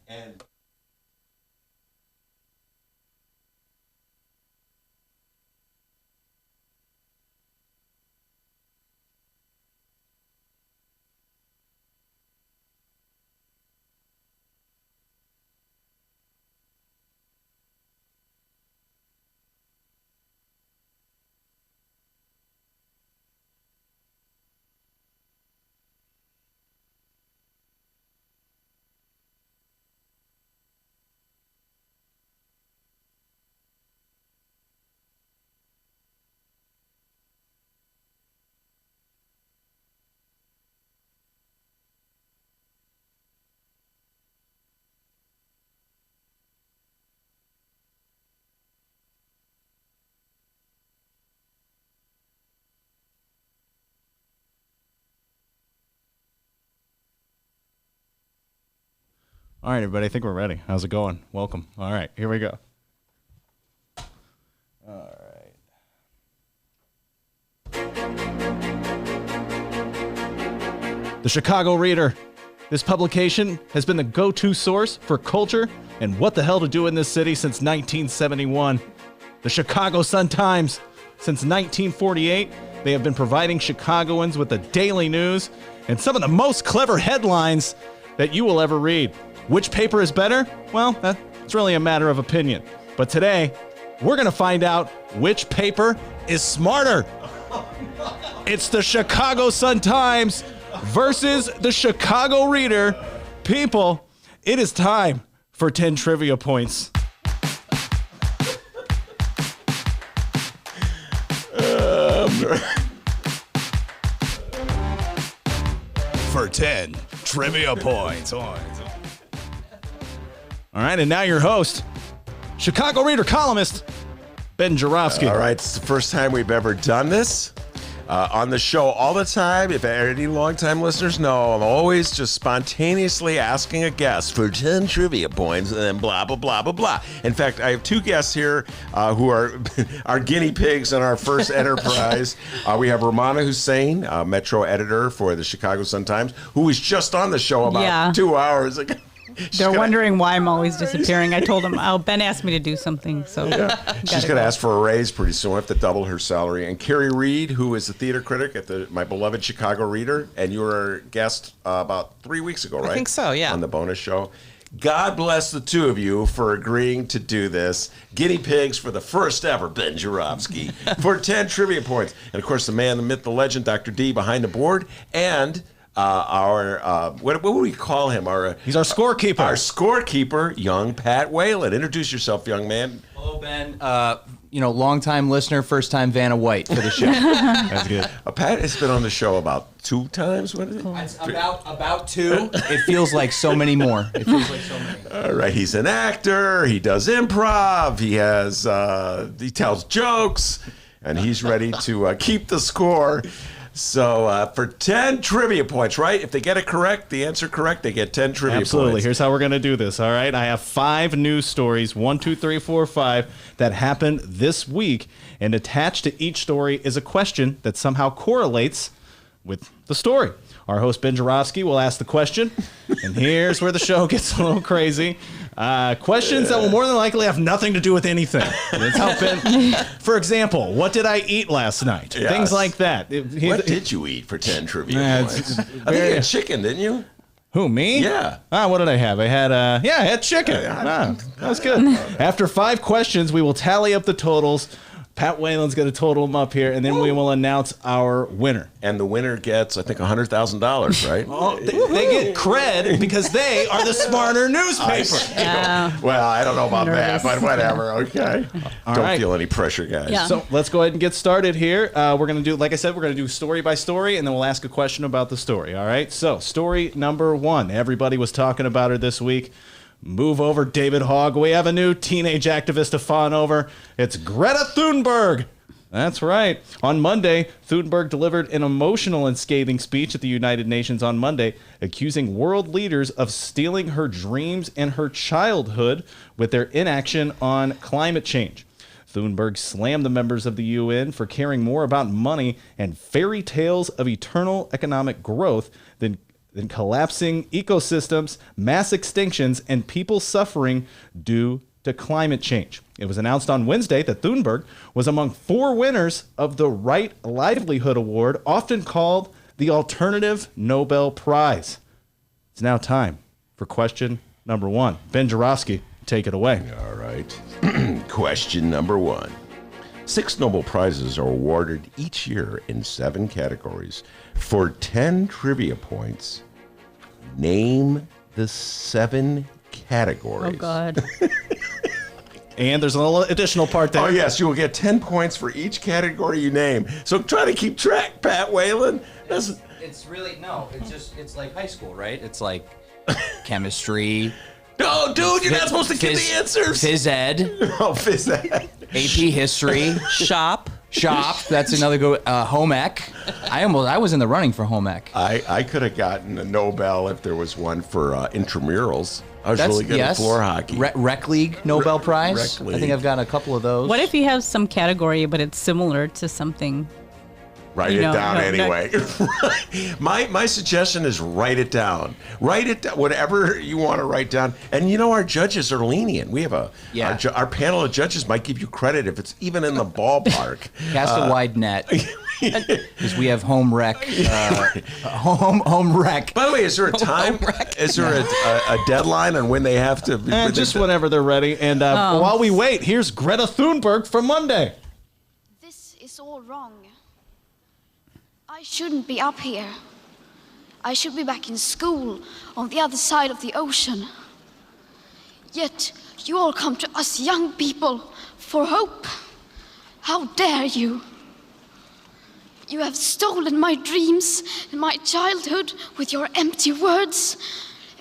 And All right, everybody, I think we're ready. How's it going? Welcome. All right, here we go. All right. The Chicago Reader. This publication has been the go-to source for culture and what the hell to do in this city since 1971. The Chicago Sun-Times. Since 1948, they have been providing Chicagoans with the daily news and some of the most clever headlines that you will ever read. Which paper is better? Well, that's really a matter of opinion. But today, we're going to find out which paper is smarter. It's the Chicago Sun-Times versus the Chicago Reader. People, it is time for 10 trivia points. For 10 trivia points. All right, and now your host, Chicago Reader columnist, Ben Joravsky. all right, it's the first time we've ever done this on the show all the time. If any longtime listeners know, I'm always just spontaneously asking a guest for 10 trivia points and then blah, blah, blah, blah, blah. In fact, I have two guests here who are our guinea pigs in our first enterprise. We have Rummana Hussain, Metro editor for the Chicago Sun-Times, who was just on the show about 2 hours ago. They're wondering why I'm always disappearing. I told them, Ben asked me to do something, so she's going to ask for a raise pretty soon. We have to double her salary. And Kerry, Reid, who is the theater critic at my beloved Chicago Reader, and you were a guest about 3 weeks ago, right? I think so, yeah. On the bonus show. God bless the two of you for agreeing to do this. Guinea pigs for the first ever Ben Joravsky for 10 trivia points. And of course, the man, the myth, the legend, Dr. D behind the board, and what would we call him? He's our scorekeeper. Our scorekeeper, young Pat Whalen. Introduce yourself, young man. Hello, Ben. Long-time listener, first-time Vanna White for the show. That's good. Pat has been on the show about 2 times. What is it? It's about 2. It feels like so many more. All right, he's an actor. He does improv. He tells jokes, and he's ready to keep the score. So for 10 trivia points, right? If they get it correct, the answer correct, they get 10 trivia points. Absolutely. Here's how we're going to do this, all right? I have 5 news stories, 1, 2, 3, 4, 5, that happened this week. And attached to each story is a question that somehow correlates with the story. Our host, Ben Joravsky, will ask the question. And here's where the show gets a little crazy. Questions that will more than likely have nothing to do with anything. That's how Ben, for example, what did I eat last night? Yes. Things like that. What did you eat for 10 trivia points? I think you had chicken, didn't you? Who, me? Yeah. What did I have? I had chicken. That was good. After 5 questions, we will tally up the totals. Pat Whalen's going to total them up here, and then we will announce our winner. And the winner gets, I think, $100,000, right? Oh, they get cred because they are the smarter newspaper. Well, I don't know about that, but whatever. Okay. Don't feel any pressure, guys. Yeah. So let's go ahead and get started here. We're going to do, like I said, we're going to do story by story, and then we'll ask a question about the story. All right. So story number 1. Everybody was talking about her this week. Move over, David Hogg. We have a new teenage activist to fawn over. It's Greta Thunberg. That's right. On Monday, Thunberg delivered an emotional and scathing speech at the United Nations on Monday, accusing world leaders of stealing her dreams and her childhood with their inaction on climate change. Thunberg slammed the members of the UN for caring more about money and fairy tales of eternal economic growth than in collapsing ecosystems, mass extinctions, and people suffering due to climate change. It was announced on Wednesday that Thune was among 4 winners of the Right Livelihood Award, often called the Alternative Nobel Prize. It's now time for question number 1. Ben Joravsky, take it away. All right. Question number 1. 6 Nobel Prizes are awarded each year in 7 categories. For 10 trivia points, name the 7 categories. Oh, God. And there's a little additional part there. Oh, yes, you will get 10 points for each category you name. So try to keep track, Pat Whalen. It's really, no, it's like high school, right? It's like chemistry. No, dude, you're not supposed to give the answers. Phys ed. Oh, phys ed. AP history. Shop. That's another good. Home ec. I was in the running for home ec. I could have gotten a Nobel if there was one for intramurals. I was really good at floor hockey. Rec League Nobel Prize. Rec League. I think I've got a couple of those. What if you have some category, but it's similar to something? Write it down anyway. My suggestion is write it down. Write it down, whatever you want to write down. And you know, our judges are lenient. We have our panel of judges might give you credit if it's even in the ballpark. Cast a wide net. Because we have home rec. Home rec. By the way, is there a time? Is there a deadline on when they have to? Just whenever they're ready. And while we wait, here's Greta Thunberg from Monday. This is all wrong. I shouldn't be up here. I should be back in school on the other side of the ocean. Yet you all come to us young people for hope. How dare you? You have stolen my dreams and my childhood with your empty words,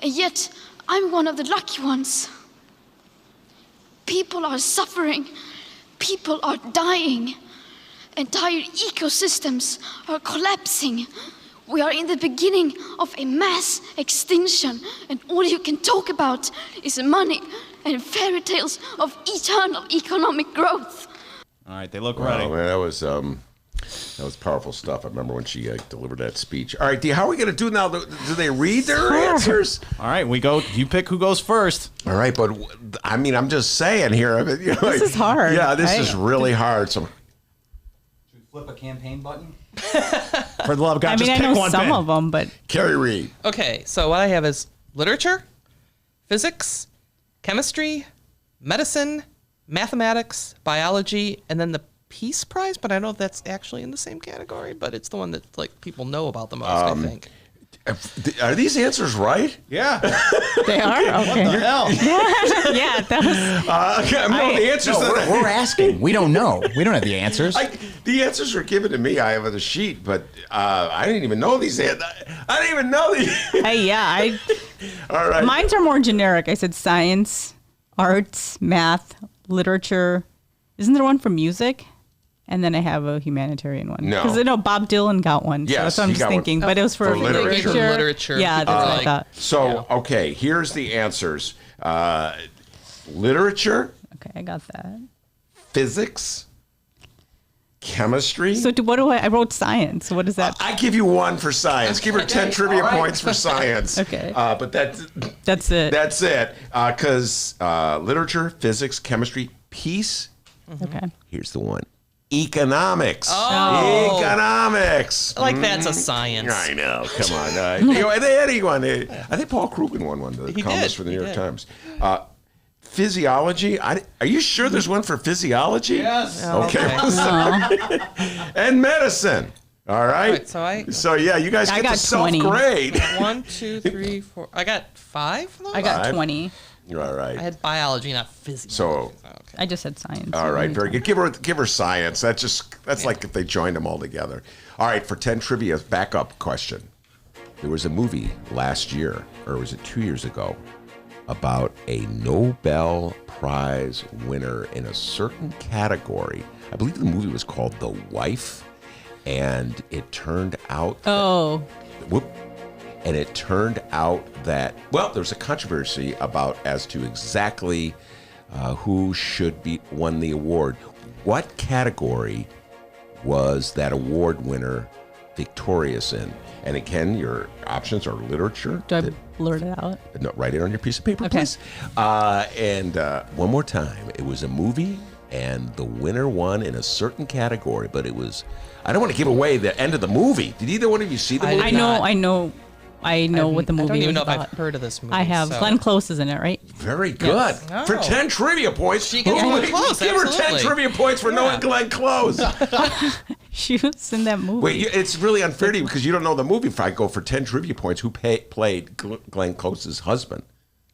and yet I'm one of the lucky ones. People are suffering. People are dying. Entire ecosystems are collapsing. We are in the beginning of a mass extinction, and all you can talk about is money and fairy tales of eternal economic growth. All right, they look ready. Oh, man, that was powerful stuff. I remember when she delivered that speech. All right, Dee, how are we going to do now? Do they read their answers? All right, we go. You pick who goes first. All right, but I mean, I'm just saying here. I mean, you know, This is hard. Yeah, this is really hard. So. Flip a campaign button? For the love of God, I mean, just I pick know one, some Ben. of them, but Kerry Reid. Okay, so what I have is literature, physics, chemistry, medicine, mathematics, biology, and then the Peace Prize. But I don't know if that's actually in the same category, but it's the one that like people know about the most, I think. Are these answers right? Yeah. they are? Okay. What the hell? Yeah, that was... No, the answers. We're asking. We don't know. We don't have the answers. The answers were given to me. I have the sheet, but I didn't even know these. I didn't even know these. Hey, yeah, All right. Mine's are more generic. I said science, arts, math, literature. Isn't there one for music? And then I have a humanitarian one. No. Because I know Bob Dylan got one. So Yes, that's what I'm he just got one. thinking. But it was for literature. Literature. Yeah, that's what I thought. So, okay, here's the answers. Literature, Okay, I got that. physics, chemistry. So what do I wrote science. What is that? I give you 1 for science. Give her 10 trivia points for science. Okay. But that's it. That's it. Because literature, physics, chemistry, peace. Okay. Here's the one. Economics. Oh. Economics. Like that's a science. I know. Come on. You know, they had one. I think Paul Krugman won one. The columnist for the New York Times. Physiology. Are you sure there's one for physiology? Yes. Okay. And medicine. All right. So yeah, you guys get to 20. self-grade. 1, 2, 3, 4. I got 5 of those? I got 5. 20. All right. I had biology, not physics. So. Okay. I just said science. All right, very good. Give her science. That's like if they joined them all together. All right, for 10 trivia, backup question. There was a movie last year, or was it 2 years ago, about a Nobel Prize winner in a certain category. I believe the movie was called The Wife, and it turned out. And it turned out that, well, there's a controversy as to exactly who should be won the award. What category was that award winner victorious in? And again, your options are literature. Do I blurt it out? No, write it on your piece of paper, Okay. please. And one more time, it was a movie, and the winner won in a certain category, but it was, I don't want to give away the end of the movie. Did either one of you see the movie? I know what the movie I don't even was know about. if I've heard of this movie. I have. so- Glenn Close is in it, right? Very good. Yes. For Oh. 10 trivia points. She gets Glenn Close, Give her 10 absolutely. trivia points for knowing Glenn Close. She was in that movie. Wait, it's really unfair to you because you don't know the movie. If I go for 10 trivia points, who played Glenn Close's husband?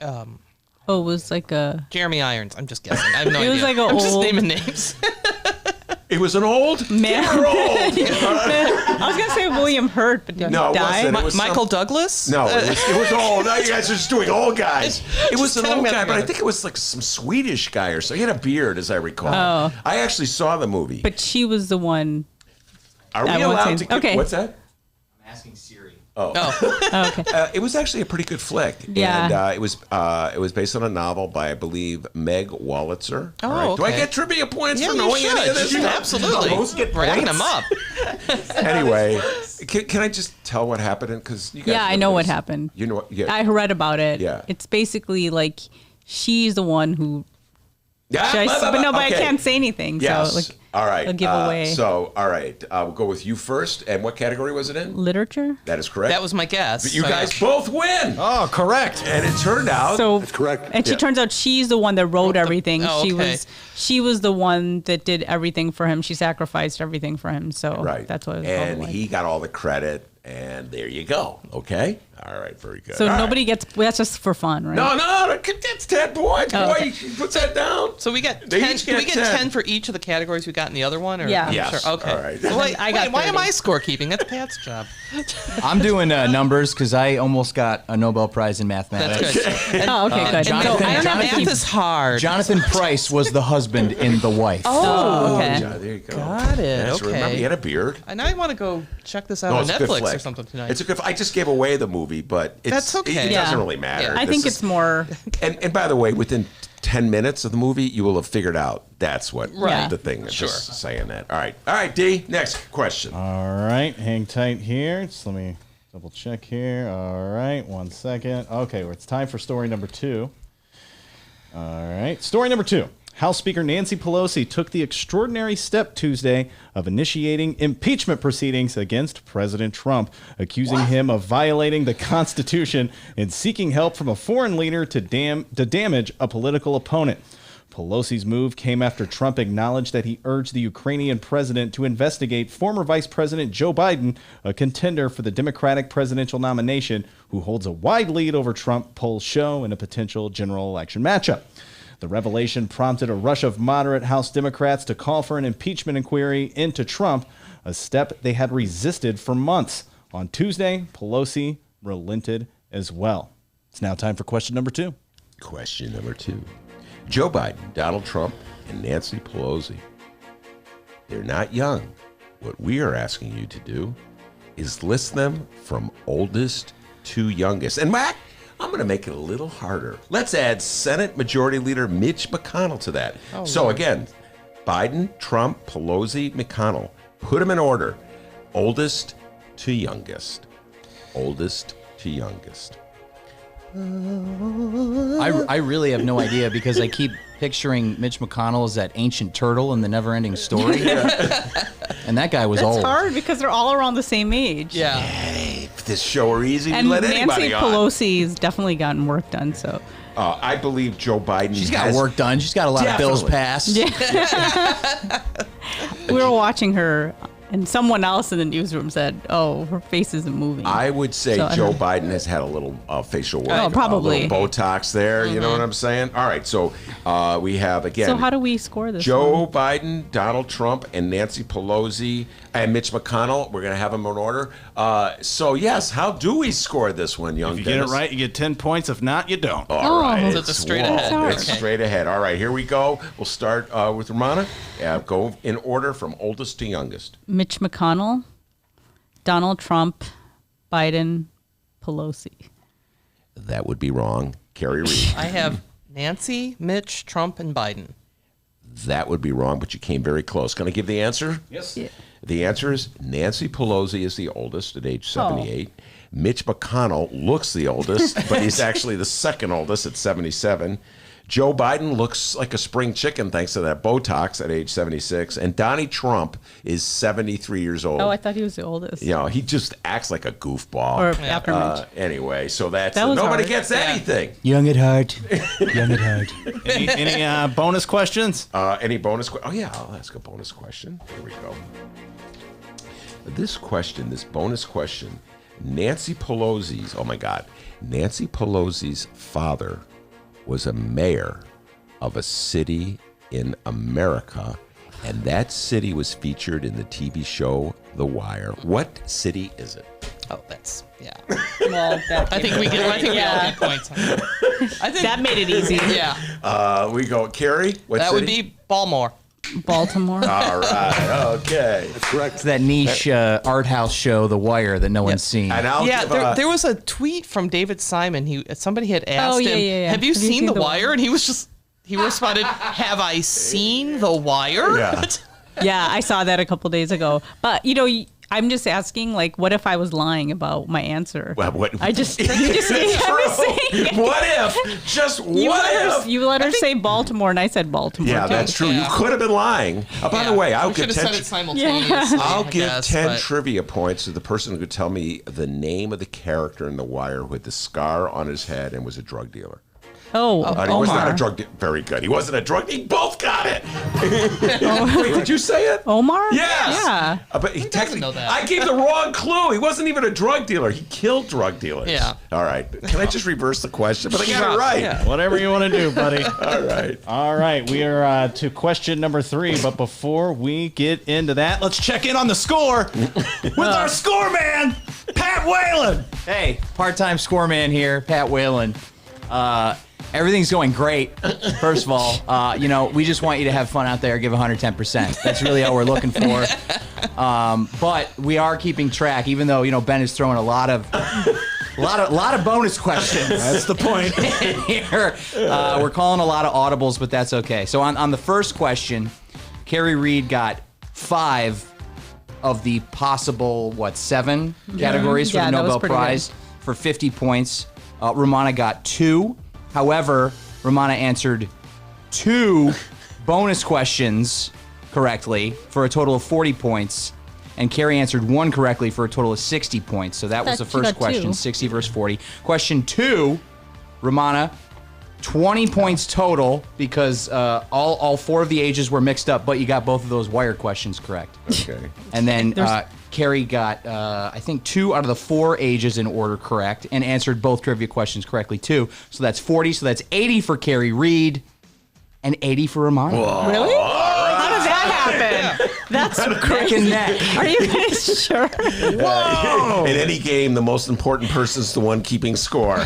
Oh, it was like a. Jeremy Irons. I'm just guessing. I have no It idea. was like a I'm just old- naming names. It was an old Man. You're old. I was gonna say William Hurt, but did No, he it die? wasn't. It was Michael Douglas? No, it was old. Now you guys are just doing old guys. It was Just an tell old me guy, about but I it. think it was like some Swedish guy or so. He had a beard, as I recall. Oh. I actually saw the movie. But she was the one. Are we I won't allowed say- to give, okay. what's that? I'm asking Siri. Oh. Oh, okay. It was actually a pretty good flick. Yeah. And it was based on a novel by, I believe, Meg Wolitzer. Oh, All right. Do I okay. get trivia points Yeah, for you knowing should. any of this? You should, stuff? absolutely. Those get Bragging points. them up. Anyway, can I just tell what happened? Because you guys Yeah, I know what happened. You know what? Yeah. I read about it. Yeah. It's basically like she's the one who. Yeah, Should I s- but no, but I okay. can't say anything. Yes. So like all right. a giveaway. So, all right. We'll go with you first. And what category was it in? literature. That is correct. That was my guess. But you so, guys yeah. both win. Oh, correct. And it turned out. So That's correct. And she Yeah. turns out she's the one that wrote everything. oh, okay. She was the one that did everything for him. She sacrificed everything for him. So Right. that's what it was And called. he got all the credit. And there you go. Okay. All right. Very good. So All right. nobody gets. That's just for fun, right? No, that's 10 points. Oh, Boy, okay. he puts that down. So we got They 10. each Do we get get 10. 10 for each of the categories we got in the other one? Or? Yeah. Yes. Sure. Okay. All right. Well, wait, I got why am 30. I scorekeeping? That's Pat's job. I'm doing numbers because I almost got a Nobel Prize in mathematics. That's good. Oh, okay, good. Jonathan- So I don't have Math any. is hard. Jonathan Price was the husband in The Wife. Oh, okay. Yeah, there you go. Got it, Yes, okay. Remember, he had a beard. And I want to go check this out No, on it's a good Netflix flick. or something tonight. It's a good. I just gave away the movie, but it's, That's okay. It Yeah. doesn't really matter. Yeah. I This think is- it's more. And by the way, within 10 minutes of the movie, you will have figured out that's what Right. the thing is. Sure. Just saying that. All right, D. Next question. All right, hang tight here. Just let me double check here. All right, 1 second. Okay, well, it's time for story number 2. All right, story number 2. House Speaker Nancy Pelosi took the extraordinary step Tuesday of initiating impeachment proceedings against President Trump, accusing him of violating the Constitution and seeking help from a foreign leader to damage a political opponent. Pelosi's move came after Trump acknowledged that he urged the Ukrainian president to investigate former Vice President Joe Biden, a contender for the Democratic presidential nomination, who holds a wide lead over Trump, polls show, in a potential general election matchup. The revelation prompted a rush of moderate House Democrats to call for an impeachment inquiry into Trump, a step they had resisted for months. On Tuesday, Pelosi relented as well. It's now time for question number 2. Question number 2. Joe Biden, Donald Trump, and Nancy Pelosi. They're not young. What we are asking you to do is list them from oldest to youngest. And Mac, I'm going to make it a little harder. Let's add Senate Majority Leader Mitch McConnell to that. So again, Biden, Trump, Pelosi, McConnell. Put them in order. Oldest to youngest. Oldest to youngest. I really have no idea because I keep picturing Mitch McConnell as that ancient turtle in the Never-Ending Story. And that guy was That's old. hard because they're all around the same age. yeah. If this show were easy, And we'd let Nancy anybody on. Pelosi's definitely gotten work done. So I believe Joe Biden She's got has work done. She's got a lot of bills Definitely. passed. we were watching her, and someone else in the newsroom said, "Oh, her face isn't moving." I would say So, I Joe don't know. Biden has had a little facial work. Oh, probably. A little Botox there, you know what I'm saying? All right, so we have, again, So how do we score this? Joe one? Biden, Donald Trump, and Nancy Pelosi, and Mitch McConnell. We're going to have them in order. So, yes, how do we score this one, young If you get it Dennis? right, you get 10 points. If not, you don't. All right. So it's a straight ahead. It's Okay. straight ahead. All right, here we go. We'll start with Rummana. Go in order from oldest to youngest. Mitch McConnell, Donald Trump, Biden, Pelosi. That would be wrong. Kerry Reid. I have Nancy, Mitch, Trump, and Biden. That would be wrong, but you came very close. Can I give the answer? Yes. The answer is Nancy Pelosi is the oldest at age 78. Mitch McConnell looks the oldest, but he's actually the second oldest at 77. Joe Biden looks like a spring chicken thanks to that Botox at age 76. And Donnie Trump is 73 years old. Oh, I thought he was the oldest. You know, he just acts like a goofball. Or after Mitch. Anyway, so that's That was nobody hard. gets anything. Young at heart. Young at heart. Any bonus questions? Any bonus? Oh yeah, I'll ask a bonus question. Here we go. This bonus question, Nancy Pelosi's. Oh my God, Nancy Pelosi's father was a mayor of a city in America, and that city was featured in the TV show The Wire. What city is it? Oh, that's yeah. Well, I think we all get points. I think that made it easy. Yeah, We go, Kerry. What that city? would be Baltimore. Baltimore. All right. Okay. It's that niche art house show, The Wire, that no one's seen. And I'll Yeah, give there was a tweet from David Simon. Somebody had asked yeah, him, yeah. "Have you seen The Wire?" And he responded, "Have I seen The Wire?" Yeah. Yeah, I saw that a couple days ago. But, you know, I'm just asking, like, what if I was lying about my answer? Well, what? I just, you just I'm just saying. What if? Just You what let if? her, you let her say Baltimore, and I said Baltimore. Yeah, too. that's true. Yeah. You could have been lying. By the way, I'll we give should have 10. said it simultaneously. I'll I give guess, 10 but- trivia points to the person who could tell me the name of the character in The Wire who had the scar on his head and was a drug dealer. Oh, He was not Omar. a drug dealer. Very good. He wasn't a drug dealer. Both got it. Wait, did you say it? Omar? Yes. Yeah. But he technically, know that? I gave the wrong clue. He wasn't even a drug dealer. He killed drug dealers. Yeah. All right. Can I just reverse the question? But I got it right. Yeah. Whatever you want to do, buddy. All right. All right, we are to question number 3. But before we get into that, let's check in on the score with our score man, Pat Whalen. Hey, part-time score man here, Pat Whalen. Everything's going great. First of all, we just want you to have fun out there. Give 110%. That's really all we're looking for. But we are keeping track, even though Ben is throwing a lot of bonus questions. That's the point. Here, we're calling a lot of audibles, but that's okay. So on the first question, Kerry Reid got 5 of the possible 7 categories for Yeah, the that was Nobel pretty Prize for 50 points. Rummana got 2. However, Rummana answered 2 bonus questions correctly for a total of 40 points, and Kerry answered 1 correctly for a total of 60 points. So that was the Thought you first got question, 2. 60 versus 40. Question 2, Rummana, 20 points total because all 4 of the ages were mixed up, but you got both of those Wire questions correct. Okay. And then Kerry got, I think, 2 out of the 4 ages in order correct and answered both trivia questions correctly, too. So that's 40. So that's 80 for Kerry Reid and 80 for Rummana. Really? How does that happen? That's Neck crazy. and neck. Are you guys sure? In any game, the most important person's the one keeping score.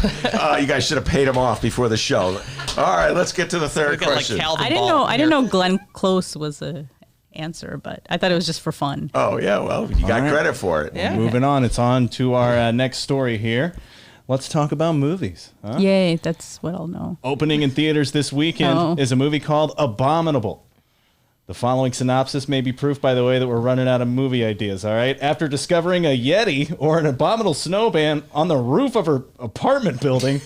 You guys should have paid him off before the show. All right, let's get to the third We got like question. Calvin I didn't Ball know. I here. didn't know Glenn Close was a answer, but I thought it was just for fun. Oh, yeah, well, you got right. credit for it. Yeah. Moving on, it's on to our next story here. Let's talk about movies. Huh? Yay, that's what I'll know. Opening in theaters this weekend Oh. is a movie called Abominable. The following synopsis may be proof, by the way, that we're running out of movie ideas, all right? After discovering a Yeti or an abominable snowman on the roof of her apartment building...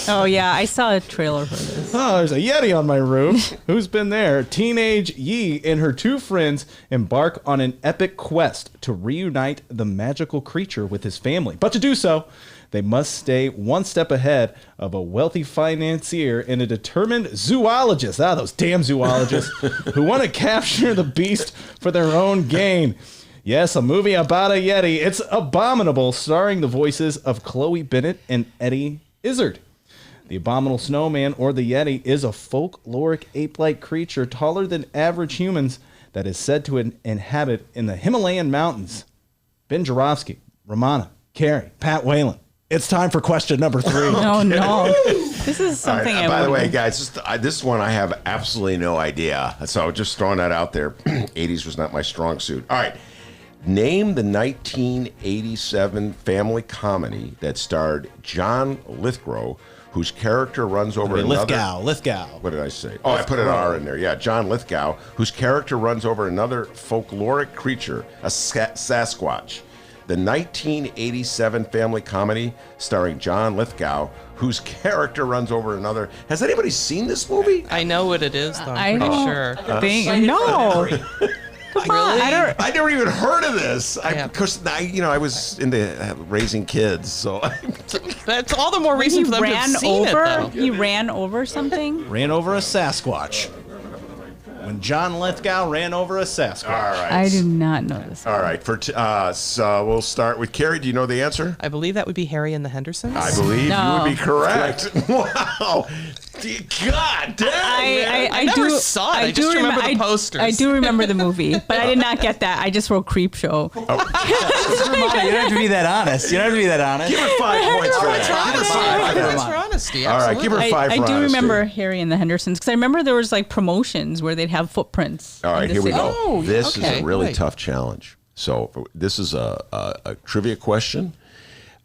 Oh yeah, I saw a trailer for this. Oh, there's a Yeti on my roof. Who's been there? Teenage Yi and her 2 friends embark on an epic quest to reunite the magical creature with his family. But to do so, they must stay one step ahead of a wealthy financier and a determined zoologist. Those damn zoologists who want to capture the beast for their own gain. Yes, a movie about a Yeti. It's Abominable, starring the voices of Chloe Bennett and Eddie Izzard. The Abominable Snowman, or the Yeti, is a folkloric ape-like creature taller than average humans that is said to inhabit in the Himalayan mountains. Ben Joravsky, Rummana, Kerry, Pat Whalen. It's time for question number 3. Oh no, this is All right, something I by the way, wouldn't- guys, this one I have absolutely no idea. So just throwing that out there. 80s was not my strong suit. All right. Name the 1987 family comedy that starred John Lithgow, whose character runs over another... Lithgow. What did I say? Oh, I put an R in there. Yeah, John Lithgow, whose character runs over another folkloric creature, a Sasquatch. The 1987 family comedy starring John Lithgow, whose character runs over another. Has anybody seen this movie? I know what it is, though. I'm I pretty don't sure. think. No. Come on. I never even heard of this. Yeah. Because I was into raising kids, so That's all the more reason He for them to ran have seen over. it, though. He ran over something. Ran over a Sasquatch. When John Lithgow ran over a Sasquatch. all right. I do not know this. All right. So we'll start with Kerry. Do you know the answer? I believe that would be Harry and the Hendersons. I believe No. you would be correct. Wow. God damn. I never saw it. I just remember the posters. I do remember the movie, but I did not get that. I just wrote Creep Show. You don't have to be that honest. You don't have to be that honest. Give her 5 points for That's that. honesty. Five. That's for honesty. All right, give her 5 for I do honesty. remember Harry and the Hendersons because I remember there was like promotions where they'd have footprints. All right, in the here we city. go. Oh, This is okay, a really right. tough challenge. So this is a trivia question.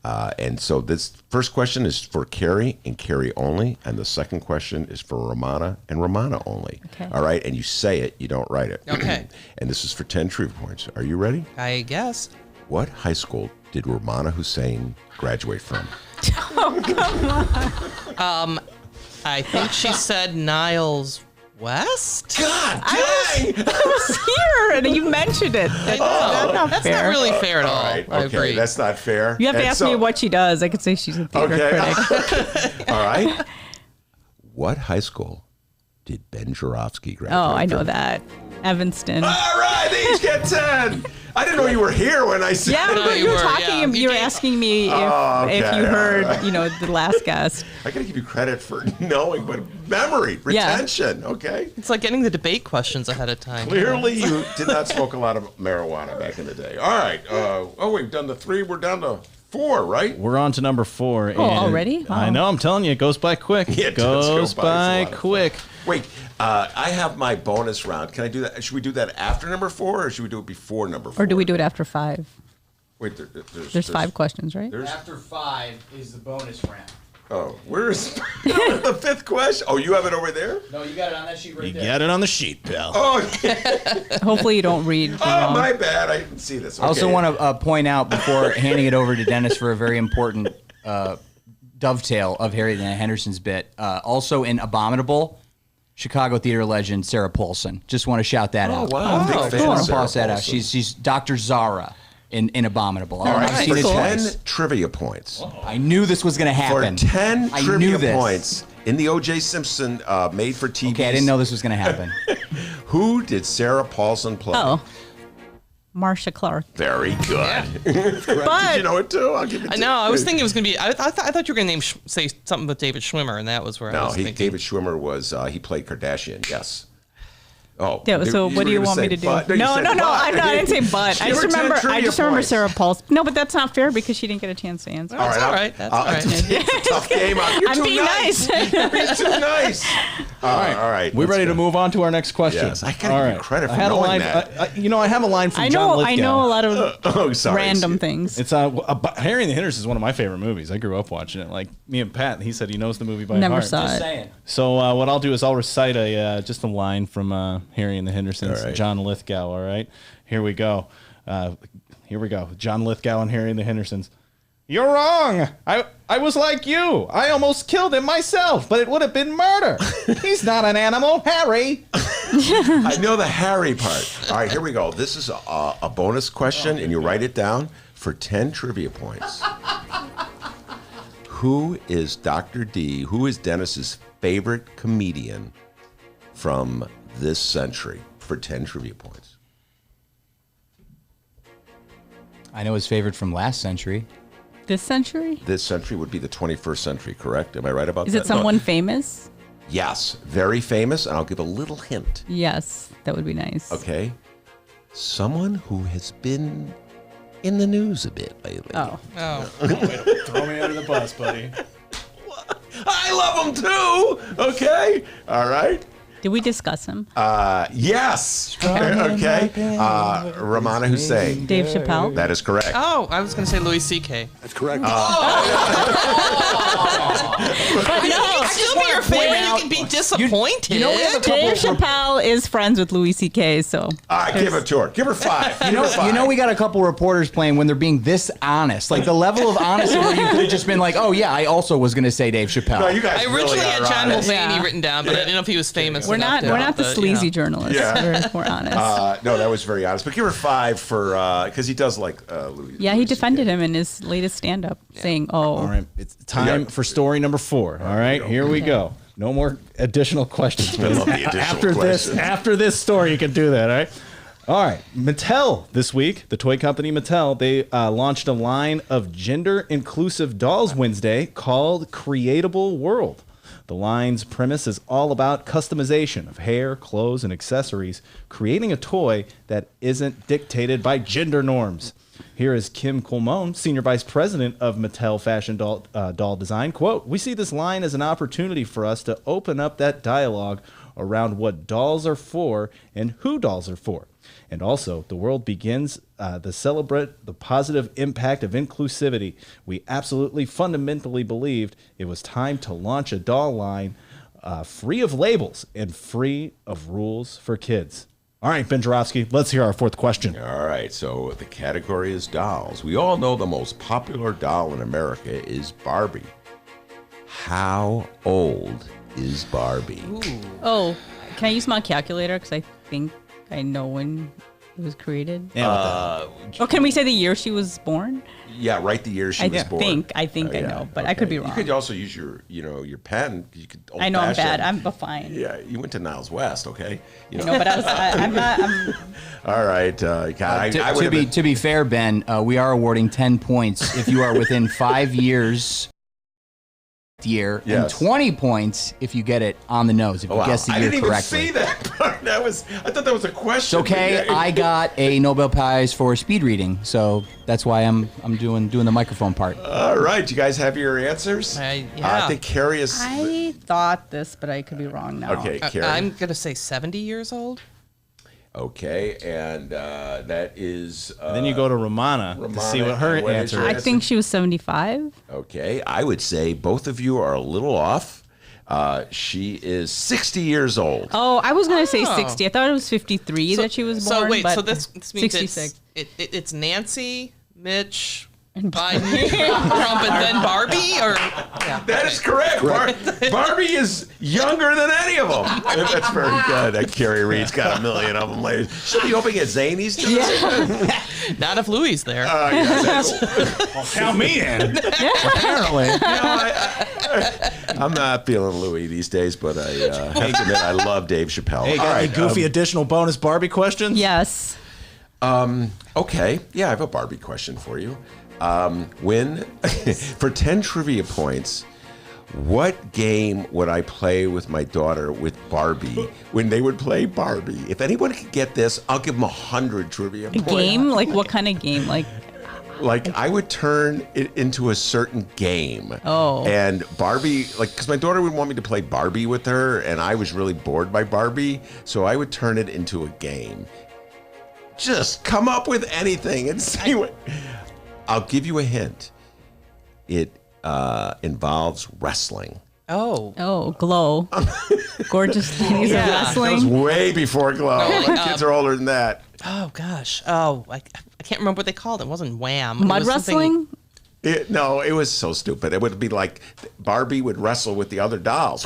And so this first question is for Kerry and Kerry only. And the second question is for Rummana and Rummana only. Okay. All right. And you say it, you don't write it. Okay. And this is for 10 trivia points. Are you ready? I guess. What high school did Rummana Hussain graduate from? I think she said Niles West. God I was here and you mentioned it. That's not That's fair. not really fair at all. All right. I Okay. agree. That's not fair. You have to And ask so- me what she does. I could say she's a theater Okay. critic. All right. What high school did Ben Joravsky graduate Oh, I know from? that. Evanston. All right, they each get 10. I didn't know you were here when I said Yeah, No, but you you were were, talking. yeah. You You were gave- asking me if, Oh, okay, if you all heard, right. the last guest. I gotta give you credit for knowing, but memory, Yeah. retention, okay? It's like getting the debate questions ahead of time. Clearly, you did not smoke a lot of marijuana back in the day. All right. We've done the 3. We're down to 4, right? We're on to number 4. Oh, already? I Wow. know. I'm telling you, it goes by quick. Yeah, it does go goes by. It's a by lot of quick. Wait, I have my bonus round. Can I do that? Should we do that after number 4, or should we do it before number 4? Or do we do it after 5? Wait, There's 5 questions, right? There's, After 5 is the bonus round. oh, where's the 5th question? Oh, you have it over there? No, you got it on that sheet right You there. get it on the sheet, pal. Oh, yeah. Hopefully you don't read. the Oh, wrong- my bad. I didn't see this. I also Okay. want to point out before handing it over to Dennis for a very important dovetail of Harry and the Hendersons bit. Also in Abominable, Chicago theater legend Sarah Paulson. Just want to shout that out. wow. Big fan Just of want to Sarah toss that out. Paulson. She's Dr. Zara in Abominable. All right, I've seen for it 10 twice. trivia points. I knew this was going to For happen. 10 I knew trivia this. points in the O.J. Simpson made-for-TV. Okay, I didn't know this was going to happen. Who did Sarah Paulson play? Oh. Marcia Clark. Very good. But Did you know it too? I'll give it I to know. I was you. thinking it was going to be. I thought you were going to say something with David Schwimmer, and that was where I No, was thinking. David Schwimmer was, he played Kardashian, yes. Oh, Yeah, so what do you want me to do? But. No, you said no, but. I didn't say but. I Give just her 10 remember. I trivia just remember points. Sarah Paulson. No, but that's not fair because she didn't get a chance to answer. That's all right. That's all right. It's a tough game. You're I'm too being nice. nice. You're being too nice. All right. We let's ready go. to move on to our next question? Yes, I gotta All give you credit for I had a knowing line. that. I have a line from John Lithgow. I know a lot of Oh, sorry. random things. It's Harry and the Hendersons is one of my favorite movies. I grew up watching it. Like me and Pat, he said he knows the movie by Never heart. saw Just it. saying. So what I'll do is I'll recite just a line from Harry and the Hendersons, All right. John Lithgow. All right, here we go. John Lithgow and Harry and the Hendersons. You're wrong. I was like you. I almost killed him myself, but it would have been murder. He's not an animal, Harry. I know the Harry part. All right, here we go. This is a bonus question, and you write it down for 10 trivia points. Who is Dr. D? Who is Dennis's favorite comedian from this century? For 10 trivia points. I know his favorite from last century. This century? This century would be the 21st century, correct? Am I right about Is that? it someone No. famous? Yes, very famous, and I'll give a little hint. Yes, that would be nice. Okay? Someone who has been in the news a bit lately. Oh. Oh, Throw me under the bus, buddy. I love him too. Okay. All right. Did we discuss him? Yes. Okay. Rummana Hussain. Dave Chappelle? That is correct. Oh, I was going to say Louis C.K. That's correct. But no, I can still be your favorite. You can be disappointed. You know, we have a Dave couple. Chappelle is friends with Louis C.K., so. All right, give it to her. Give her 5. You know, we got a couple reporters playing when they're being this honest. Like the level of honesty where you could have just been like, "Oh yeah, I also was going to say Dave Chappelle." No, you guys I really originally are had John honest. Mulaney Yeah. written down, but I didn't know if he was famous We're enough not the sleazy yeah. journalists. Yeah. We're honest. No, that was very honest. But give her 5 for because he does like Louis. Yeah, he defended him in his latest stand-up, saying, "Oh, All right, it's time for story number 4. All right, here we go. No more additional questions. I love the additional questions. After this story, you can do that. All right. All right. Mattel this week, the toy company Mattel, they launched a line of gender-inclusive dolls Wednesday called Creatable World. The line's premise is all about customization of hair, clothes, and accessories, creating a toy that isn't dictated by gender norms. Here is Kim Colmone, Senior Vice President of Mattel Fashion Doll Design. Quote, "We see this line as an opportunity for us to open up that dialogue around what dolls are for and who dolls are for. And also, the world begins to celebrate the positive impact of inclusivity. We absolutely fundamentally believed it was time to launch a doll line free of labels and free of rules for kids." All right, Ben Joravsky, let's hear our 4th question. All right, so the category is dolls. We all know the most popular doll in America is Barbie. How old is Barbie? oh, can I use my calculator? Because I think I know when it was created. Yeah, Or can we say the year she was born? Yeah, right. The year she was born. I think I know, but I could be wrong. You could also use your pen. You could. I know I'm bad. old-fashioned- I'm fine. Yeah, you went to Niles West, okay? You know. No, but I'm not. All right, God, I To would've be been- to be fair, Ben, we are awarding 10 points if you are within 5 years. Year Yes. and 20 points if you get it on the nose, if you Wow, guess the I year didn't even correctly. see that part. I thought that was a question. It's okay. Yeah. I got a Nobel Prize for speed reading, so that's why I'm doing the microphone part. All right, you guys have your answers? Yeah. I think Kerry is. I thought this, but I could be wrong now. Okay, Kerry. I'm going to say 70 years old. Okay, and that is. And then you go to Rummana to see what her and what is answer your is. I think she was 75. Okay, I would say both of you are a little off. She is 60 years old. Oh, I was going to say Oh. 60. I thought it was 53 that she was born. So wait, but so this means 66. it's Nancy, Mitch, Biden, Trump, and then Barbie, or That is correct. Barbie is younger than any of them. That's very good. That Kerry Reid's got a million of them. Later. She'll be hoping at Zany's too. not if Louis is there. Count me in. Apparently. I'm not feeling Louis these days, but I have to admit I love Dave Chappelle. Hey, got any goofy additional bonus Barbie questions? Yes. Okay, yeah, I have a Barbie question for you. When for 10 trivia points, what game would I play with my daughter with Barbie when they would play Barbie? If anyone could get this, I'll give them 100 trivia A points. game? Like what kind of game? Like Like I would turn it into a certain game. Oh. And Barbie, like, because my daughter would want me to play Barbie with her, and I was really bored by Barbie, so I would turn it into a game. Just come up with anything and see what. I'll give you a hint. It involves wrestling. Oh, Glow. Gorgeous ladies Yeah. of That was wrestling. way before Glow. My kids are older than that. oh gosh. Oh, I can't remember what they called it. It wasn't Wham. Mud It was something- wrestling? No, it was so stupid. It would be like Barbie would wrestle with the other dolls.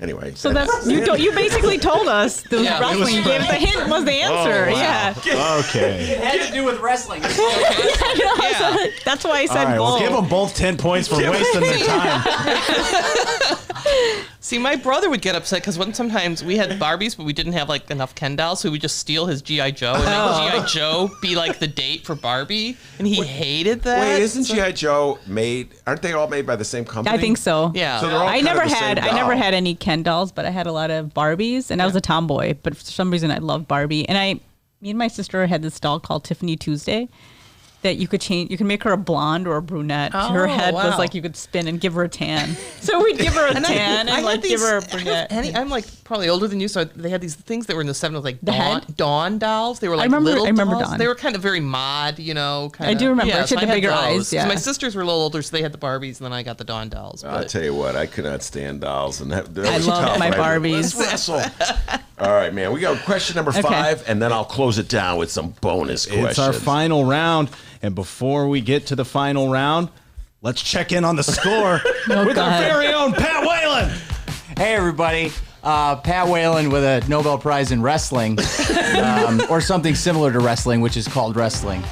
Anyway. So that's you basically told us the Yeah, it was wrestling game. The hint was the answer. wow. Yeah. Okay. It had to do with wrestling. I know. Yeah. So that's why I All said right, Glow. well, give them both 10 points for wasting their time. See, my brother would get upset because sometimes we had Barbies, but we didn't have like enough Ken dolls, so we would just steal his GI Joe and make GI Joe be like the date for Barbie, and he hated that. Wait, isn't G.I. Joe made? Aren't they all made by the same company? I think so. Yeah. So they're all I kind never of the had same I never doll. had any Ken dolls, but I had a lot of Barbies, and I was a tomboy. But for some reason, I loved Barbie. And me and my sister had this doll called Tiffany Tuesday, that you could change. You can make her a blonde or a brunette. Her head was wow. like you could spin and give her a tan. So we'd give her a tan and like give her a brunette. I'm like probably older than you, so they had these things that were in the 70s, like The head? Dawn dolls. They were like remember little Dawn. dolls. They were kind of very mod, you know. Kind I do remember. Yeah, She had the I bigger those. eyes, 'Cause yeah. my sisters were a little older, so they had the Barbies, and then I got the Dawn dolls. I'll But tell you what, I could not stand dolls, and that I was love tough, my right? Barbies. Let's wrestle. All right, man. We got question number 5, and then I'll close it down with some bonus questions. It's our final round. And before we get to the final round, let's check in on the score with our very own Pat Whalen. Hey, everybody. Pat Whalen with a Nobel Prize in wrestling, or something similar to wrestling, which is called wrestling.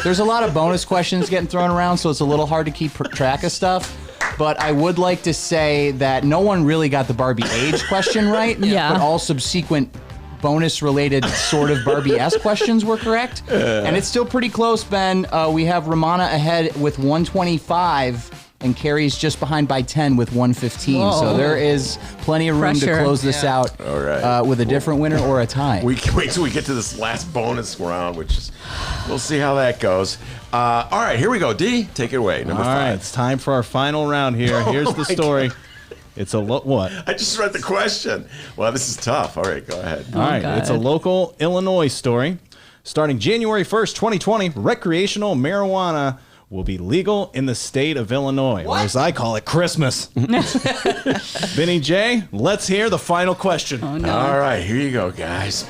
There's a lot of bonus questions getting thrown around, so it's a little hard to keep track of stuff. But I would like to say that no one really got the Barbie age question right. Yeah. But all subsequent bonus-related sort of Barbie-esque questions were correct. And it's still pretty close, Ben. We have Rummana ahead with 125, and Kerry's just behind by 10 with 115. Whoa. So there is plenty of room Pressure. to close this out All right. with a different winner or a tie. We can wait till we get to this last bonus round, which is, we'll see how that goes. All right, here we go. D, take it away. Number All 5. right, it's time for our final round here. Here's the my story. It's a what? I just read the question. Well, this is tough. All right, go ahead. All right, God. it's a local Illinois story. Starting January 1st, 2020, recreational marijuana will be legal in the state of Illinois, or as I call it, Christmas. Benny J, let's hear the final question. Oh, no. All right, here you go, guys.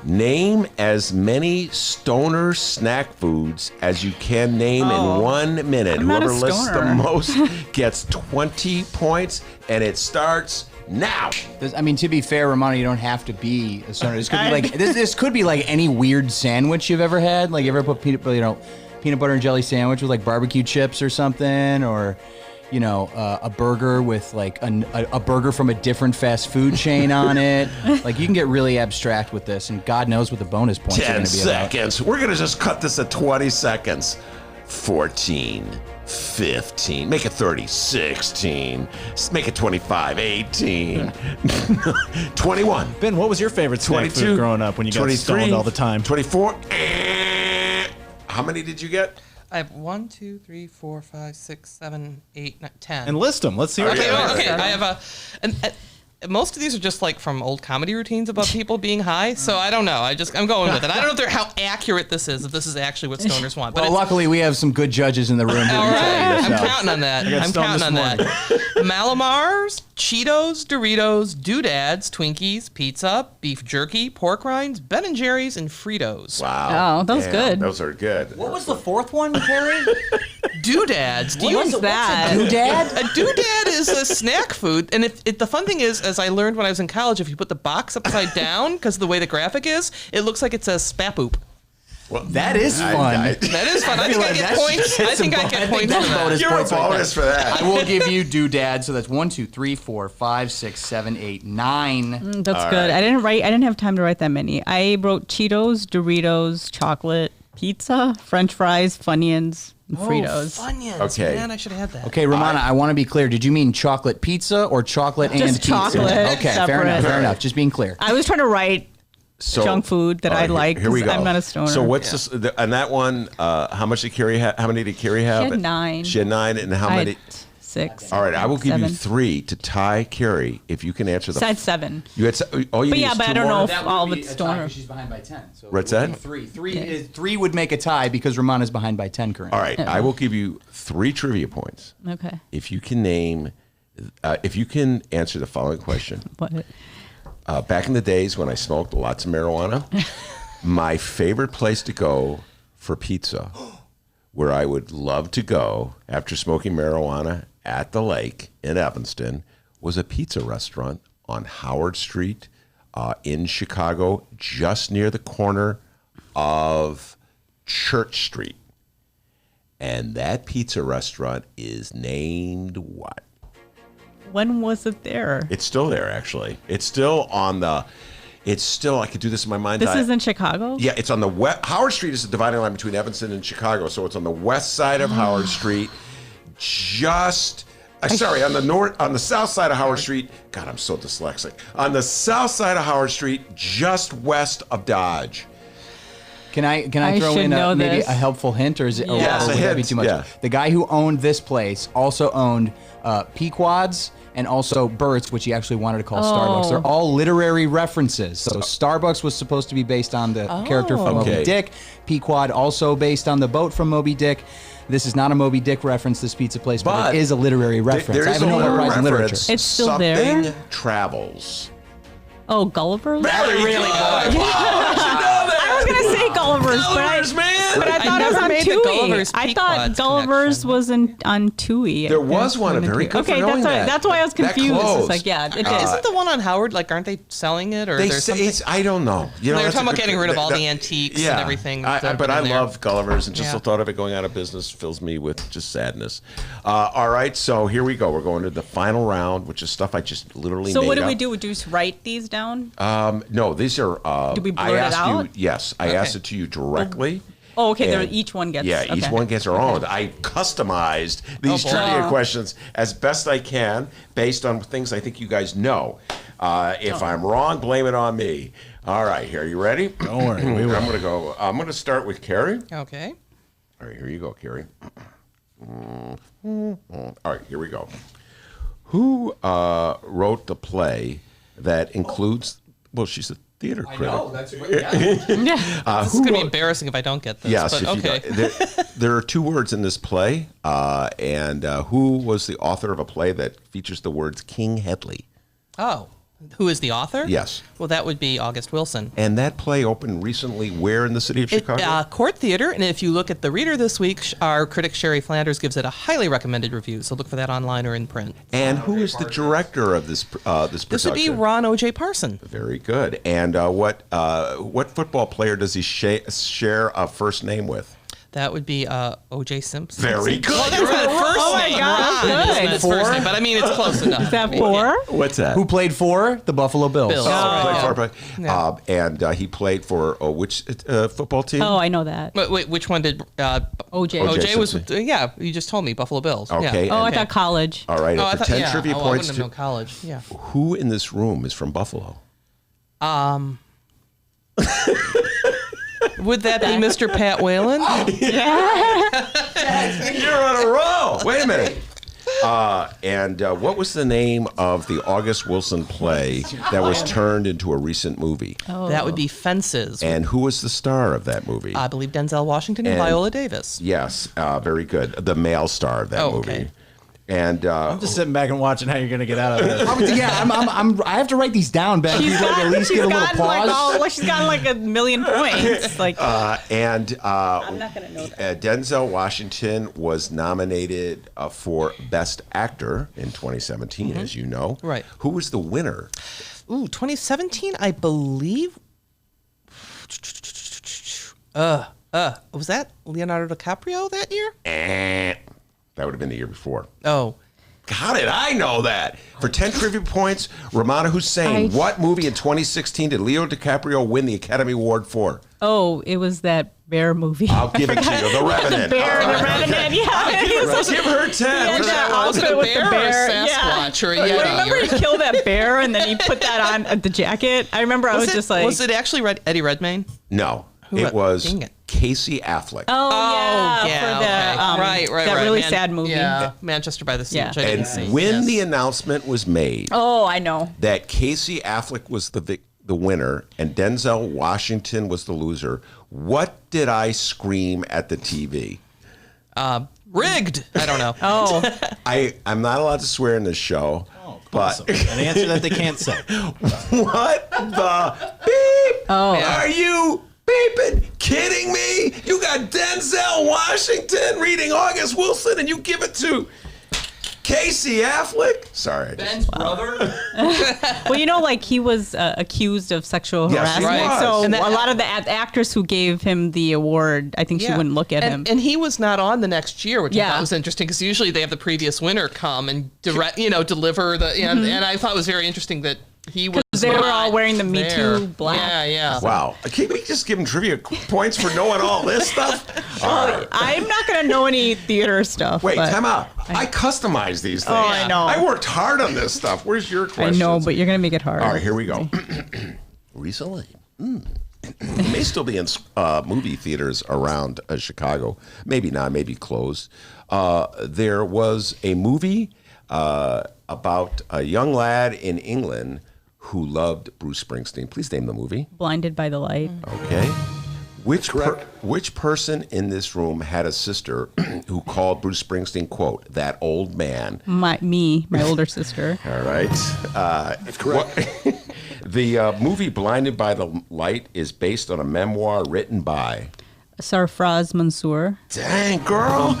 Name as many stoner snack foods as you can name in 1 minute. I'm not a Whoever lists the stoner. most gets 20 points, and it starts now. I mean, to be fair, Rummana, you don't have to be a stoner. This could be like this could be like any weird sandwich you've ever had. Like, you ever put peanut butter and jelly sandwich with like barbecue chips or something, or a burger with like a burger from a different fast food chain on it. Like, you can get really abstract with this, and God knows what the bonus points are 10 going to be about. seconds. We're going to just cut this at 20 seconds. 14, 15, make it 30, 16, make it 25, 18, 21. Ben, what was your favorite snack 22, food growing up when you got 23, stoned all the time? 24. How many did you get? I have 1, 2, 3, 4, 5, 6, 7, 8, 9, 10. And list them. Let's see what Okay, you got. okay. I have most of these are just like from old comedy routines about people being high. So I don't know. I'm going with it. I don't know how accurate this is. If this is actually what stoners want. But Well, luckily we have some good judges in the room. Who all can tell right, you, I'm so. counting on that. got I'm stoned counting this on that. Malamars, Cheetos, Doritos, Doodads, Twinkies, pizza, beef jerky, pork rinds, Ben & Jerry's, and Fritos. Wow. Oh, that was good. Those are good. What was the fourth one, Kerry? Doodads. Do What's that? Doodad? A doodad is a snack food, and if the fun thing is, as I learned when I was in college, if you put the box upside down, because of the way the graphic is, it looks like it says spapoop. Well, That is fun. That is fun. I think I get points. I think I get points for that. You're a bonus for that. I will give you doodad. So that's 1, 2, 3, 4, 5, 6, 7, 8, 9. That's good. I didn't have time to write that many. I wrote Cheetos, Doritos, chocolate, pizza, French fries, Funyuns, and Fritos. Funyuns. Okay. Man, I should have had that. Okay, Rummana, I want to be clear. Did you mean chocolate pizza or chocolate and Just pizza? chocolate, Okay, fair separate. enough. Fair enough. Just being clear. I was trying to write So, junk food that all I right, like. Here we 'cause go. I'm not a stoner. So what's this? On that one, how much did Kerry have? How many did Kerry have? She had 9. She had 9, and how I many? had 6. All right, I will give you 7. 3 to tie Kerry if you can answer the. I had 7. You had. Oh, you But need yeah, is but 2 I don't more? know if That all would of be it's a tie stoner. 'cause she's behind by 10. So What's it would that? be 3. Three would make a tie because Romana's behind by 10 currently. All right, I will give you 3 trivia points Okay. if you can name. If you can answer the following question. What? Back in the days when I smoked lots of marijuana, my favorite place to go for pizza, where I would love to go after smoking marijuana at the lake in Evanston, was a pizza restaurant on Howard Street in Chicago, just near the corner of Church Street. And that pizza restaurant is named what? When was it there? It's still there, actually. It's still on the. It's still. I could do this in my mind. This is in Chicago? Yeah, it's on the west. Howard Street is the dividing line between Evanston and Chicago, so it's on the west side of Howard Street. Just. Sorry, on the south side of Howard Street. God, I'm so dyslexic. On the south side of Howard Street, just west of Dodge. Can I I throw should in know maybe this. a helpful hint, or is it? Or Yes, would a that be hint, too much? yeah. The guy who owned this place also owned Pequod's and also Burt's, which he actually wanted to call Starbucks. They're all literary references. So Starbucks was supposed to be based on the character from Okay. Moby Dick. Pequod also based on the boat from Moby Dick. This is not a Moby Dick reference, this pizza place, but it is a literary reference. There I is have a a Nobel literary Prize in literature. reference. It's still Something there? travels. Oh, Gulliver's? Very really good. I was going to say Gulliver's, Gulliver's, man. but I I thought it was never on made the Tui. Gulliver's I thought Pequod's Gulliver's connection. was on Tui. There was one, a very good for Okay, knowing that. that's why I was That confused. It's closed. like, yeah, it did. Isn't the one on Howard, like, aren't they selling it? Or They there's say something? it's, I don't know. You know, They were that's talking a about good- getting rid of all the that- antiques yeah. and everything. that have But been I in there. love Gulliver's, and just Yeah. the thought of it going out of business fills me with just sadness. All right, so here we go. We're going to the final round, which is stuff I just literally So made what do up. we do? We just write these down? No, these are. Do we blurt I it asked out? you. Yes, I asked it to you directly. Oh, okay. And- Each one gets. Yeah, each okay. one gets their own. I customized these boy. trivia Oh. questions as best I can based on things I think you guys know. If I'm wrong, blame it on me. All right, here. You ready? Don't worry, we will. I'm gonna go. I'm gonna start with Kerry. Okay. All right, here you go, Kerry. All right, here we go. Who wrote the play that includes? Well, she's a theater critic. that's This is going to be embarrassing if I don't get this. Yes, but if you okay. don't. There are two words in this play, and who was the author of a play that features the words King Headley? Oh, who is the author? Yes. Well, that would be August Wilson. And that play opened recently where in the city of Chicago? Court Theater, and if you look at the Reader this week, our critic Sherry Flanders gives it a highly recommended review. So look for that online or in print. And who is the director of this this This would be production? Ron O.J. Parson. Very good. And what football player does he share a first name with? That would be O.J. Simpson. Very good. Well, that's not first Oh my name. God, Ron good. isn't his first name, but I mean, it's close enough. Is that four? What's that? Who played for the Buffalo Bills? Bills. Oh, Right, played yeah. for, and he played for which football team? Oh, I know that. Wait, which one did OJ. O.J. was? Simpson. Yeah, you just told me Buffalo Bills. Okay, Yeah. Oh, I and- thought college. All right, Oh, I and for thought, 10 yeah. trivia I points, wouldn't have known college. Yeah. who in this room is from Buffalo? Would that be Mr. Pat Whalen? You're on a roll. Wait a minute. And what was the name of the August Wilson play that was turned into a recent movie? That would be Fences. And who was the star of that movie? I believe Denzel Washington and And- Viola Davis. Yes, very good. The male star of that Oh, movie. okay. And Just sitting back and watching how you're gonna get out of this. I have to write these down, Ben. You'd like at least give a little pause. She's gotten like a million points. Like, I'm not gonna know that. Denzel Washington was nominated for Best Actor in 2017, as you know. Right. Who was the winner? Ooh, 2017, I believe. Was that Leonardo DiCaprio that year? That would have been the year before. Oh, How did I know that? For 10 trivia points, Rummana Hussain. What movie in 2016 did Leo DiCaprio win the Academy Award for? Oh, it was that bear movie. I'll give it to you. The Revenant. Bear, All the right. Revenant, yeah. He was Let's like- give her 10. Yeah, for that one. was it a outfit with the bear or a bear, Sasquatch or a Well, Yeti? remember he killed that bear and then he put that on the jacket? I remember I was just like... was it actually Eddie Redmayne? No. Who- It was dang it. Casey Affleck. Oh, yeah, for the, right. that really sad movie. Yeah, Manchester by the Sea, Yeah. which I didn't And see. when Yes. the announcement was made Oh, I know. that Casey Affleck was the winner and Denzel Washington was the loser, what did I scream at the TV? Rigged. I don't know. Oh, I'm not allowed to swear in this show, but An answer that they can't say. what the beep? Oh. Are you beeping kidding me? You got Denzel Washington reading August Wilson and you give it to Casey Affleck? Sorry. Ben's brother. well, you know, like he was accused of sexual Yes, he harassment. was. So And that- a lot of the actress who gave him the award, I think she wouldn't look at him. And he was not on the next year, which I Yeah. thought was interesting because usually they have the previous winner come and deliver the. And I thought it was very interesting that he was. They were all not wearing the Me there. Too black. Yeah. Wow. Can't we just give him trivia points for knowing all this stuff? All right. I'm not going to know any theater stuff. Wait, but time out. I customize these things. Oh, I know. I worked hard on this stuff. Where's your I question? know, but you're going to make it hard. All right, here we go. Recently, an It may still be in movie theaters around Chicago. Maybe not, maybe closed. There was a movie about a young lad in England who loved Bruce Springsteen. Please name the movie. Blinded by the Light. Okay. Which person in this room had a sister who called Bruce Springsteen, quote, that old man? My older sister. All right. That's correct. The movie Blinded by the Light is based on a memoir written by... Sarfraz Mansour. Dang, girl.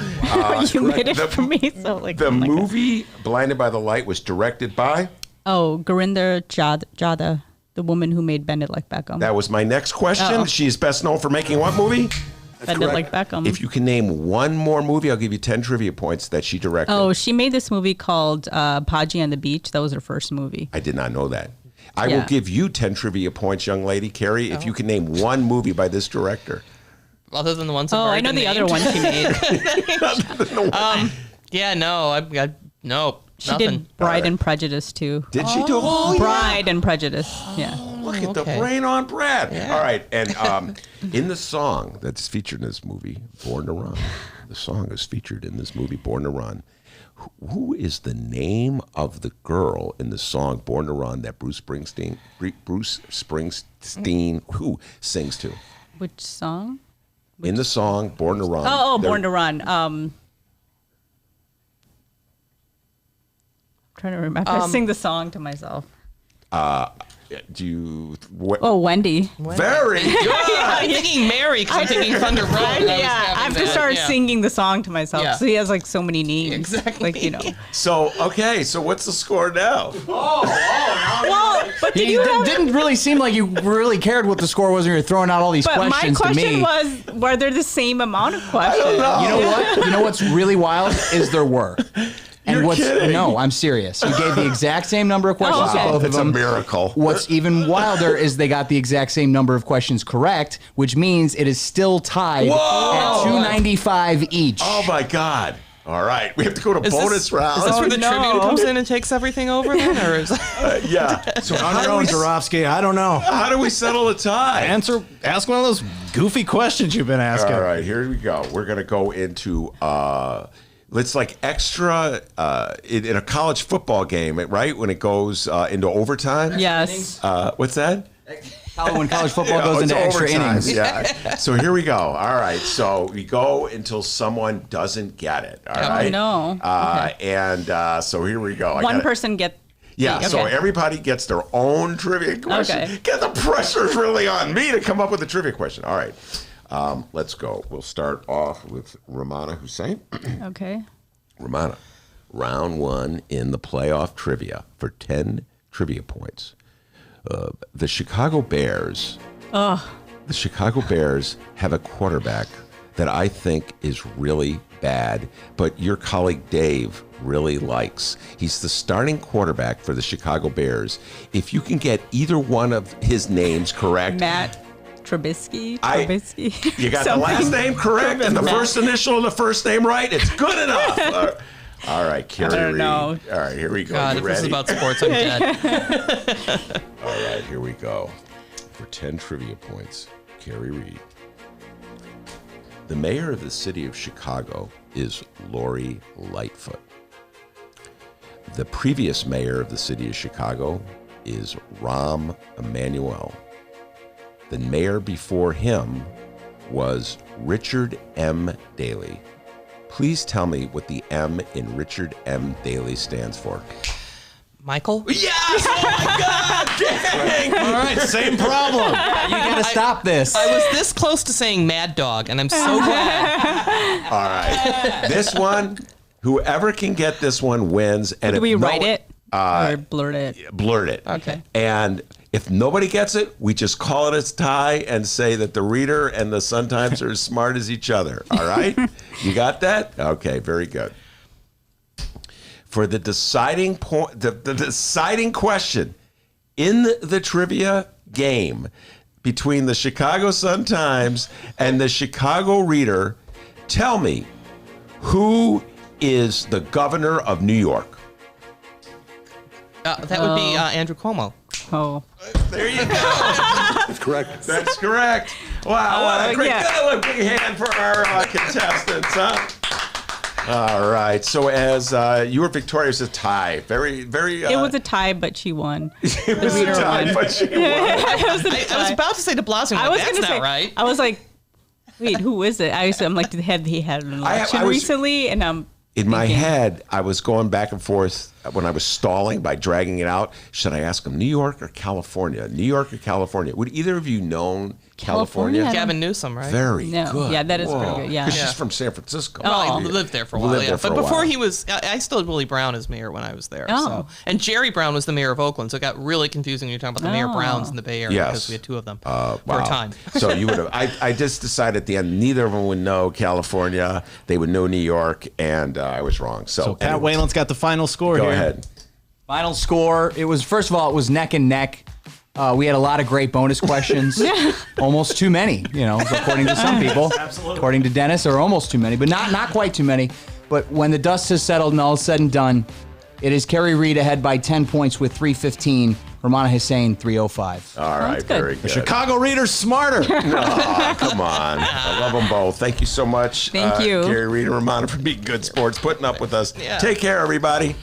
You made it for me. So like the movie Blinded by the Light was directed by? Oh, Gurinder Jada, the woman who made Bend It Like Beckham. That was my next question. Oh. She's best known for making what movie? Bend It Like Beckham. If you can name one more movie, I'll give you 10 trivia points that she directed. Oh, she made this movie called Podgy on the Beach. That was her first movie. I did not know that. I will give you 10 trivia points, young lady, Kerry, if you can name one movie by this director. Other than the ones. I know the other one she made. Yeah, no, no. She did Bride and Prejudice too. Did she do? Oh, Bride and Prejudice. Yeah. Look at the brain on Brad. Yeah. All right, and in the song that's featured in this movie, "Born to Run," the song is featured in this movie, "Born to Run." Who is the name of the girl in the song "Born to Run" that Bruce Springsteen who sings to? Which song? In the song "Born to Run." Born to Run. I'm trying to remember. I sing the song to myself. Do you? Wendy. Very good. I'm thinking Mary because I'm thinking Thunder Road. I have to start singing the song to myself. Yeah. So he has like so many names. Exactly. Like, you know. So what's the score now? Well, but Didn't really seem like you really cared what the score was when you were throwing out all these But my questions to question me. was, were there the same amount of questions? I don't know. You know what? You know what's really wild is there were. And You're kidding. No, I'm serious. You gave the exact same number of questions to both of It's them. a miracle. What's even wilder is they got the exact same number of questions correct, which means it is still tied at 295 each. Oh my God. All right. We have to go to Is bonus round. Is this where the no. tribune comes in and takes everything over then? Or is Yeah. So On your own, Joravsky. I don't know. how do we settle the tie? Ask one of those goofy questions you've been asking. All right, here we go. We're going to go into it's like extra in a college football game, right? When it goes into overtime. Yes. What's that? When college football goes it's into extra overtime, innings. Yeah. So here we go. All right. So we go until someone doesn't get it. All right. no. And so here we go. One person get. Yeah, Okay. so everybody gets their own trivia question. Okay. Get the pressure's really on me to come up with a trivia question. All right, let's go. We'll start off with Rummana Hussain. Okay. Rummana, round one in the playoff trivia for 10 trivia points. The Chicago Bears. The Chicago Bears have a quarterback that I think is really bad, but your colleague Dave really likes. He's the starting quarterback for the Chicago Bears. If you can get either one of his names correct, Matt Trubisky. you got the last name correct and the first initial of the first name right, it's good enough. All right, Kerry I don't Reid. know. All right, here we go. God, You if this is ready? about sports, I'm dead. All right, here we go. For 10 trivia points, Kerry Reid. The mayor of the city of Chicago is Lori Lightfoot. The previous mayor of the city of Chicago is Rahm Emanuel. The mayor before him was Richard M. Daley. Please tell me what the M in Richard M. Daley stands for. Michael? Yes! Oh my God! Dang! All right, same problem. You gotta stop this. I was this close to saying Mad Dog, and I'm so glad. All right. This one, whoever can get this one wins. And Do we write it? Uh, or blurt it? blurt it. Okay. And if nobody gets it, we just call it a tie and say that the reader and the Sun Times are as smart as each other. All right? You got that? Okay, very good. For the deciding point, the deciding question in the trivia game between the Chicago Sun-Times and the Chicago Reader, tell me, who is the governor of New York? That would be Andrew Cuomo. Oh. There you go. That's correct. That's correct. Wow, what a great big hand for our contestants, huh? All right. So as you were victorious, a tie. Very, very. It was a tie, but she won. It was a tie, but she won. I was about to say de Blasio. That's not right. I was like, wait, who is it? I'm like, he had an election recently, and I'm. In my head, I was going back and forth when I was stalling by dragging it out. Should I ask him New York or California? New York or California? Would either of you known California? Gavin Newsom, right? Very good. Yeah, that is pretty good. Yeah. Because she's from San Francisco. Well, he lived there for a while. Yeah. But before he was, I still had Willie Brown as mayor when I was there. Oh. So. And Jerry Brown was the mayor of Oakland, so it got really confusing when you're talking about the mayor Browns in the Bay Area because we had two of them for a time. So you would have. I just decided at the end neither of them would know California. They would know New York, and I was wrong. So Pat Whalen's got the final score Go here. ahead. Final score. It was, first of all, it was neck and neck. We had a lot of great bonus questions. Almost too many, according to some people. Absolutely. According to Dennis, there are almost too many, but not quite too many. But when the dust has settled and all is said and done, it is Kerry Reid ahead by 10 points with 3:15. Rummana Hussain 3:05. All right, good. very good. The Chicago Reader's smarter. Oh, come on. I love them both. Thank you so much. Thank you. Kerry Reid and Rummana for being good sports, putting up with us. Yeah. Take care, everybody.